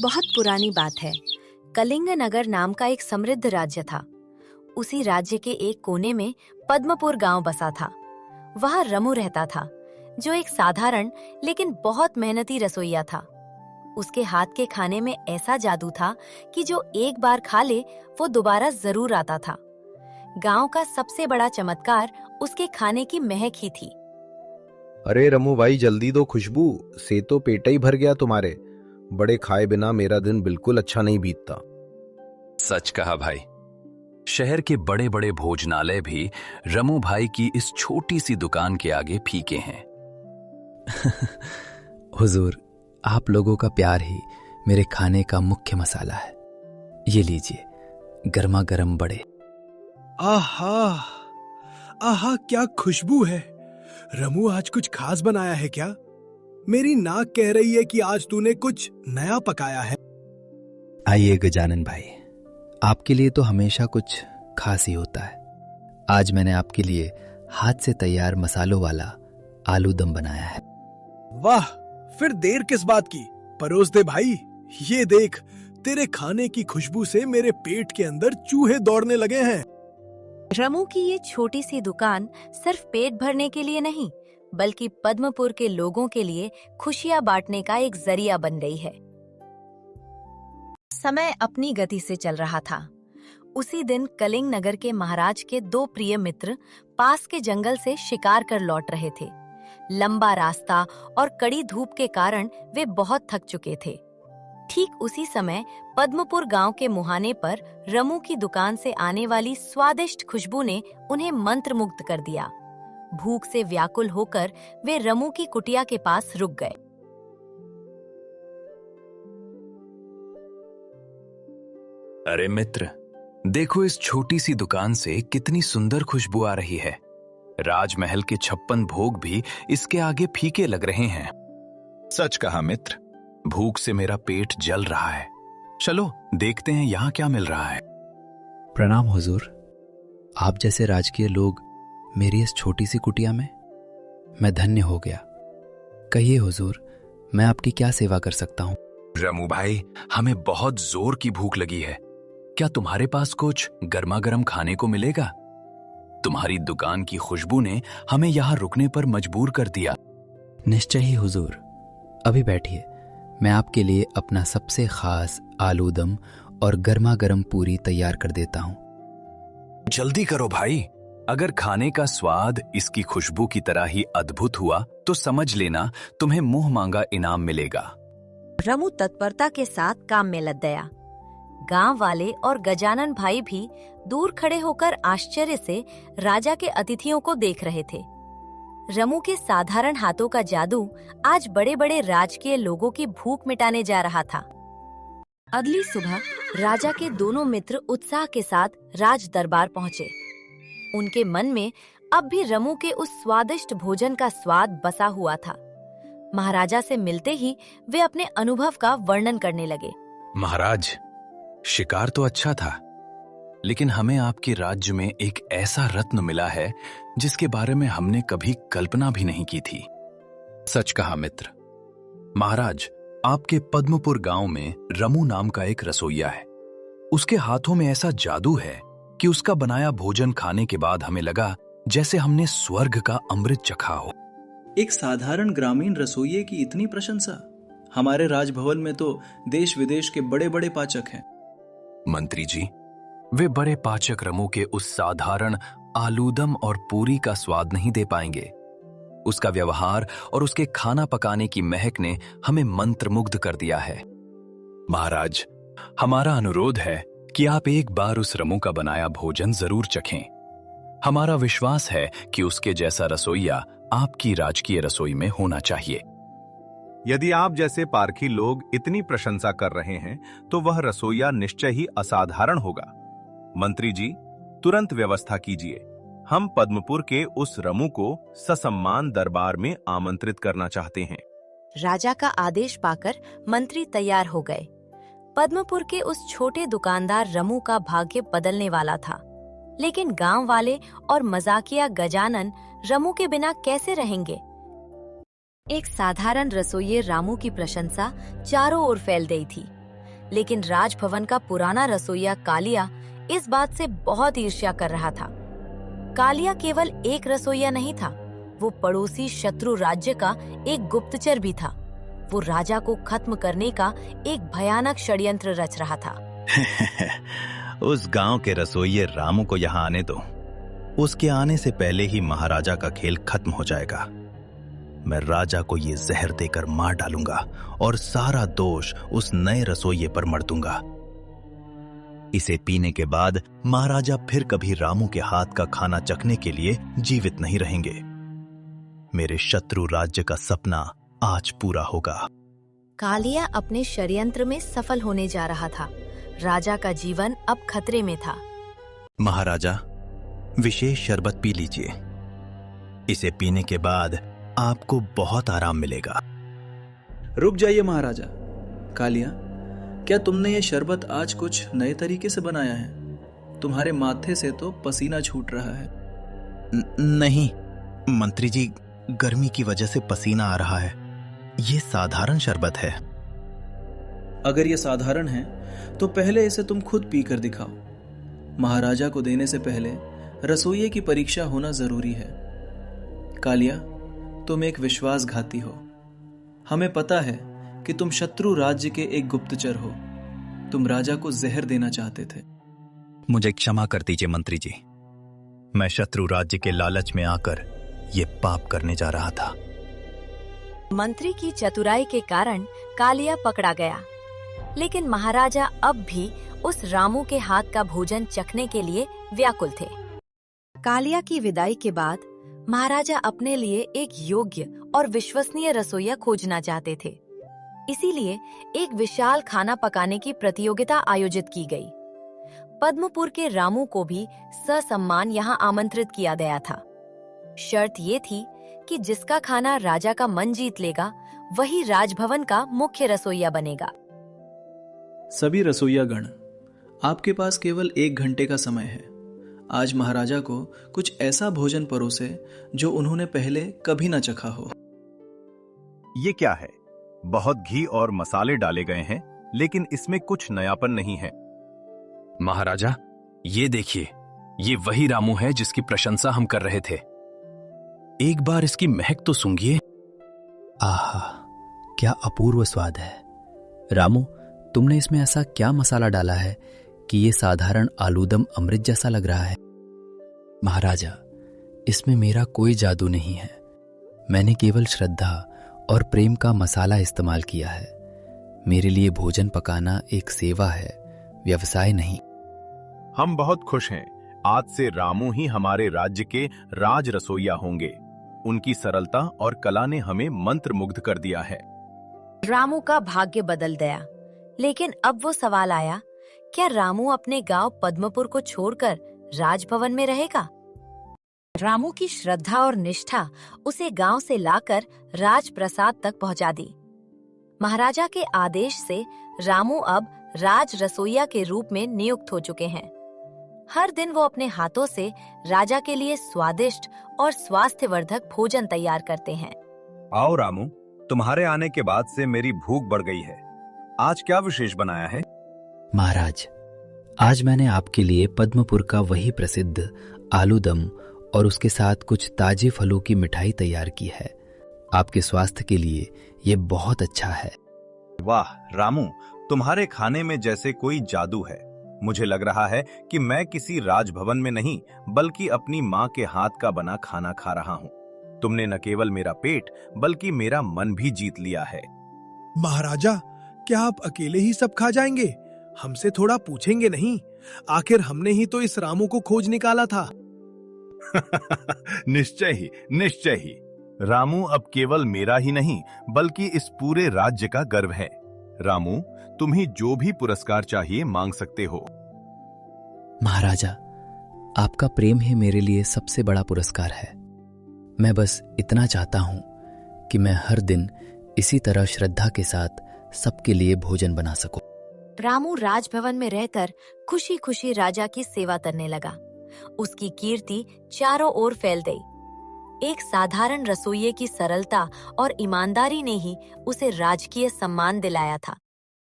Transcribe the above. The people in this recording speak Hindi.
बहुत पुरानी बात है। कलिंग नगर नाम का एक समृद्ध राज्य था। उसी राज्य के एक कोने में पद्मपुर गांव बसा था। वहाँ रमू रहता था, जो एक साधारण लेकिन बहुत मेहनती रसोइया था। उसके हाथ के खाने में ऐसा जादू था कि जो एक बार खा ले वो दोबारा जरूर आता था। गांव का सबसे बड़ा चमत्कार उसके खाने की महक ही थी। अरे रमू भाई, जल्दी दो खुशबू से तो पेट ही भर गया तुम्हारे। बड़े खाए बिना मेरा दिन बिल्कुल अच्छा नहीं बीतता। सच कहा भाई। शहर के बड़े बड़े भोजनालय भी रमू भाई की इस छोटी सी दुकान के आगे फीके हैं। हुजूर, आप लोगों का प्यार ही मेरे खाने का मुख्य मसाला है। ये लीजिए, गर्मा गर्म बड़े। आहा आहा, क्या खुशबू है। रमू, आज कुछ खास बनाया है क्या? मेरी नाक कह रही है कि आज तूने कुछ नया पकाया है। आइए गजानन भाई, आपके लिए तो हमेशा कुछ खास ही होता है। आज मैंने आपके लिए हाथ से तैयार मसालों वाला आलू दम बनाया है। वाह, फिर देर किस बात की? परोस दे भाई। ये देख, तेरे खाने की खुशबू से मेरे पेट के अंदर चूहे दौड़ने लगे हैं। रमू की ये छोटी सी दुकान सिर्फ पेट भरने के लिए नहीं, बल्कि पद्मपुर के लोगों के लिए खुशियां बांटने का एक जरिया बन गई है। समय अपनी गति से चल रहा था। उसी दिन कलिंग नगर के महाराज के दो प्रिय मित्र पास के जंगल से शिकार कर लौट रहे थे। लंबा रास्ता और कड़ी धूप के कारण वे बहुत थक चुके थे। ठीक उसी समय पद्मपुर गांव के मुहाने पर रमू की दुकान से आने वाली स्वादिष्ट खुशबू ने उन्हें मंत्रमुग्ध कर दिया। भूख से व्याकुल होकर वे रमू की कुटिया के पास रुक गए। अरे मित्र, देखो इस छोटी सी दुकान से कितनी सुंदर खुशबू आ रही है। राजमहल के 56 भोग भी इसके आगे फीके लग रहे हैं। सच कहा मित्र, भूख से मेरा पेट जल रहा है। चलो देखते हैं यहाँ क्या मिल रहा है। प्रणाम हुजूर। आप जैसे राजकीय लोग मेरी इस छोटी सी कुटिया में, मैं धन्य हो गया। कहिए हुजूर, मैं आपकी क्या सेवा कर सकता हूँ? रमू भाई, हमें बहुत जोर की भूख लगी है। क्या तुम्हारे पास कुछ गर्मा गर्म खाने को मिलेगा? तुम्हारी दुकान की खुशबू ने हमें यहाँ रुकने पर मजबूर कर दिया। निश्चय ही हुजूर, अभी बैठिए, मैं आपके लिए अपना सबसे खास आलू दम और गर्मा गर्म पूरी तैयार कर देता हूँ। जल्दी करो भाई। अगर खाने का स्वाद इसकी खुशबू की तरह ही अद्भुत हुआ तो समझ लेना तुम्हें मुंह मांगा इनाम मिलेगा। रमू तत्परता के साथ काम में लग गया। गांव वाले और गजानन भाई भी दूर खड़े होकर आश्चर्य से राजा के अतिथियों को देख रहे थे। रमू के साधारण हाथों का जादू आज बड़े बड़े राजकीय लोगों की भूख मिटाने जा रहा था। अगली सुबह राजा के दोनों मित्र उत्साह के साथ राज दरबार पहुँचे। उनके मन में अब भी रमू के उस स्वादिष्ट भोजन का स्वाद बसा हुआ था। महाराजा से मिलते ही वे अपने अनुभव का वर्णन करने लगे। महाराज, शिकार तो अच्छा था, लेकिन हमें आपके राज्य में एक ऐसा रत्न मिला है जिसके बारे में हमने कभी कल्पना भी नहीं की थी। सच कहा मित्र। महाराज, आपके पद्मपुर गांव में रमू नाम का एक रसोइया है। उसके हाथों में ऐसा जादू है कि उसका बनाया भोजन खाने के बाद हमें लगा जैसे हमने स्वर्ग का अमृत चखा हो। एक साधारण ग्रामीण रसोइये की इतनी प्रशंसा! हमारे राजभवन में तो देश विदेश के बड़े बड़े पाचक हैं। मंत्री जी, वे बड़े पाचक रमू के उस साधारण आलूदम और पूरी का स्वाद नहीं दे पाएंगे। उसका व्यवहार और उसके खाना पकाने की महक ने हमें मंत्रमुग्ध कर दिया है। महाराज, हमारा अनुरोध है कि आप एक बार उस रमू का बनाया भोजन जरूर चखें। हमारा विश्वास है कि उसके जैसा रसोइया आपकी राजकीय रसोई में होना चाहिए। यदि आप जैसे पारखी लोग इतनी प्रशंसा कर रहे हैं तो वह रसोइया निश्चय ही असाधारण होगा। मंत्री जी, तुरंत व्यवस्था कीजिए। हम पद्मपुर के उस रमू को ससम्मान दरबार में आमंत्रित करना चाहते हैं। राजा का आदेश पाकर मंत्री तैयार हो गए। पद्मपुर के उस छोटे दुकानदार रमू का भाग्य बदलने वाला था, लेकिन गांव वाले और मजाकिया गजानन रमू के बिना कैसे रहेंगे? एक साधारण रसोइये रामू की प्रशंसा चारों ओर फैल गई थी। लेकिन राजभवन का पुराना रसोइया कालिया इस बात से बहुत ईर्ष्या कर रहा था। कालिया केवल एक रसोइया नहीं था, वो पड़ोसी शत्रु राज्य का एक गुप्तचर भी था। वो राजा को खत्म करने का एक भयानक षड्यंत्र रच रहा था। उस गांव के रसोइये रामू को यहाँ आने दो। उसके आने से पहले ही महाराजा का खेल खत्म हो जाएगा। मैं राजा को ये जहर देकर मार डालूंगा और सारा दोष उस नए रसोइये पर मढ़ दूंगा। इसे पीने के बाद महाराजा फिर कभी रामू के हाथ का खाना चखने के लिए जीवित नहीं रहेंगे। मेरे शत्रु राज्य का सपना आज पूरा होगा। कालिया अपने षड्यंत्र में सफल होने जा रहा था। राजा का जीवन अब खतरे में था। महाराजा, विशेष शरबत पी लीजिए। इसे पीने के बाद आपको बहुत आराम मिलेगा। रुक जाइए महाराजा। कालिया, क्या तुमने ये शरबत आज कुछ नए तरीके से बनाया है? तुम्हारे माथे से तो पसीना छूट रहा है। नहीं मंत्री जी, गर्मी की वजह से पसीना आ रहा है। ये साधारण शरबत है। अगर ये साधारण है तो पहले इसे तुम खुद पीकर दिखाओ। महाराजा को देने से पहले रसोइये की परीक्षा होना जरूरी है। कालिया, तुम एक विश्वासघाती हो। हमें पता है कि तुम शत्रु राज्य के एक गुप्तचर हो। तुम राजा को जहर देना चाहते थे। मुझे क्षमा कर दीजिए मंत्री जी। मैं शत्रु राज्य के लालच में आकर ये पाप करने जा रहा था। मंत्री की चतुराई के कारण कालिया पकड़ा गया, लेकिन महाराजा अब भी उस रामू के हाथ का भोजन चखने के लिए व्याकुल थे। कालिया की विदाई के बाद महाराजा अपने लिए एक योग्य और विश्वसनीय रसोइया खोजना चाहते थे। इसीलिए एक विशाल खाना पकाने की प्रतियोगिता आयोजित की गई। पद्मपुर के रामू को भी ससम्मान यहाँ आमंत्रित किया गया था। शर्त ये थी कि जिसका खाना राजा का मन जीत लेगा वही राजभवन का मुख्य रसोइया बनेगा। सभी रसोइयागण, आपके पास केवल 1 घंटे का समय है। आज महाराजा को कुछ ऐसा भोजन परोसे जो उन्होंने पहले कभी न चखा हो। ये क्या है? बहुत घी और मसाले डाले गए हैं, लेकिन इसमें कुछ नयापन नहीं है। महाराजा, ये देखिए, ये वही रामू है जिसकी प्रशंसा हम कर रहे थे। एक बार इसकी महक तो सूंघिए। आहा, क्या अपूर्व स्वाद है। रामू, तुमने इसमें ऐसा क्या मसाला डाला है कि ये साधारण आलूदम अमृत जैसा लग रहा है? महाराजा, इसमें मेरा कोई जादू नहीं है। मैंने केवल श्रद्धा और प्रेम का मसाला इस्तेमाल किया है। मेरे लिए भोजन पकाना एक सेवा है, व्यवसाय नहीं। हम बहुत खुश हैं। आज से रामू ही हमारे राज्य के राज रसोइया होंगे। उनकी सरलता और कला ने हमें मंत्रमुग्ध कर दिया है। रामू का भाग्य बदल गया, लेकिन अब वो सवाल आया, क्या रामू अपने गांव पद्मपुर को छोड़कर राजभवन में रहेगा? रामू की श्रद्धा और निष्ठा उसे गांव से लाकर राजप्रसाद तक पहुंचा दी। महाराजा के आदेश से रामू अब राज रसोइया के रूप में नियुक्त हो चुके हैं। हर दिन वो अपने हाथों से राजा के लिए स्वादिष्ट और स्वास्थ्यवर्धक भोजन तैयार करते हैं। आओ रामू, तुम्हारे आने के बाद से मेरी भूख बढ़ गई है। आज क्या विशेष बनाया है? महाराज, आज मैंने आपके लिए पद्मपुर का वही प्रसिद्ध आलूदम और उसके साथ कुछ ताजे फलों की मिठाई तैयार की है। आपके स्वास्थ्य के लिए ये बहुत अच्छा है। वाह रामू, तुम्हारे खाने में जैसे कोई जादू है। मुझे लग रहा है कि मैं किसी राजभवन में नहीं बल्कि अपनी माँ के हाथ का बना खाना खा रहा हूँ। तुमने न केवल मेरा पेट बल्कि मेरा मन भी जीत लिया है। महाराजा, क्या आप अकेले ही सब खा जाएंगे? हमसे थोड़ा पूछेंगे नहीं? आखिर हमने ही तो इस रामू को खोज निकाला था। निश्चय ही। रामू अब केवल मेरा ही नहीं बल्कि इस पूरे राज्य का गर्व है। रामू, तुम्हें जो भी पुरस्कार चाहिए मांग सकते हो। महाराजा, आपका प्रेम ही मेरे लिए सबसे बड़ा पुरस्कार है। मैं बस इतना चाहता हूं कि मैं हर दिन इसी तरह श्रद्धा के साथ सबके लिए भोजन बना सकूं। रामू राजभवन में रहकर खुशी खुशी राजा की सेवा करने लगा। उसकी कीर्ति चारों ओर फैल गई। एक साधारण रसोइये की सरलता और ईमानदारी ने ही उसे राजकीय सम्मान दिलाया था।